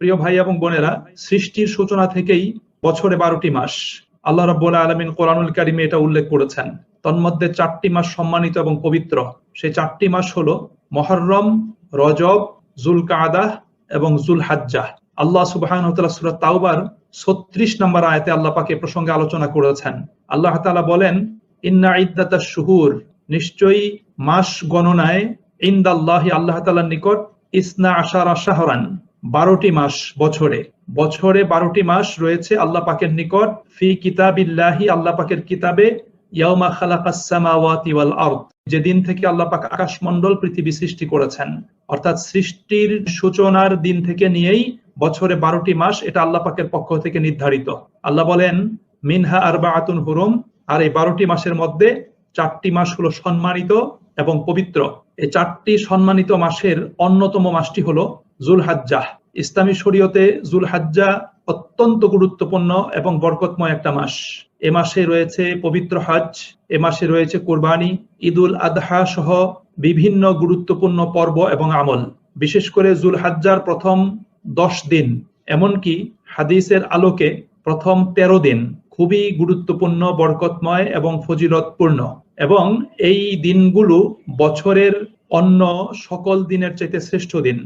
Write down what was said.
প্রিয় ভাই এবং বোনেরা, সৃষ্টির সূচনা থেকেই বছরে 12টি মাস। আল্লাহ রাব্বুল আলামিন কোরআনুল কারীমে এটা উল্লেখ করেছেন। তন্মধ্যে 4টি মাস সম্মানিত এবং পবিত্র। সেই 4টি মাস হলো মুহররম, রজব, যুলকাআদাহ এবং যুলহাজ্জাহ। আল্লাহ সুবহানাহু ওয়া তাআলা সূরা তাওবার 36 নম্বর আয়াতে আল্লাহ পাক এ প্রসঙ্গে আলোচনা করেছেন। আল্লাহ তাআলা বলেন, ইন্না ইদ্দাতাশ শুহুর, নিশ্চয়ই মাস গণনায় ইনদাল্লাহি, আল্লাহ তাআলার নিকট, ইসনা আশারা শাহরান, 12টি মাস বছরে। বছরে 12টি মাস রয়েছে আল্লাহ পাকের নিকট, ফি কিতাবিল্লাহি, আল্লাহ পাকের কিতাবে, ইয়াউমা খালাকাস সামাওয়াতি ওয়াল আরদ, যেদিন থেকে আল্লাহ পাক আকাশমণ্ডল পৃথিবী সৃষ্টি করেছেন। অর্থাৎ সৃষ্টির সূচনার দিন থেকে নিয়েই বছরে 12টি মাস, এটা আল্লাহ পাকের পক্ষ থেকে নির্ধারিত। আল্লাহ বলেন, মিনহা আরবাআতুন হুরুম, আর এই 12টি মাসের মধ্যে 4টি মাস হলো সম্মানিত এবং পবিত্র। এই 4টি সম্মানিত মাসের অন্যতম মাসটি হলো যুলহাজ্জাহ। ইসলামী শরীয়তে যুলহাজ্জাহ অত্যন্ত গুরুত্বপূর্ণ এবং বরকতময় একটা মাস। এ মাসে রয়েছে পবিত্র হজ, এ মাসে রয়েছে কুরবানি, ঈদুল আদহা সহ বিভিন্ন গুরুত্বপূর্ণ পর্ব এবং আমল। বিশেষ করে যুলহাজ্জার প্রথম 10 দিন, এমনকি হাদিসের আলোকে প্রথম 13 দিন খুবই গুরুত্বপূর্ণ, বরকতময় এবং ফজিলতপূর্ণ। এবং এই দিনগুলো বছরের অন্য সকল দিনের চাইতে শ্রেষ্ঠ দিন।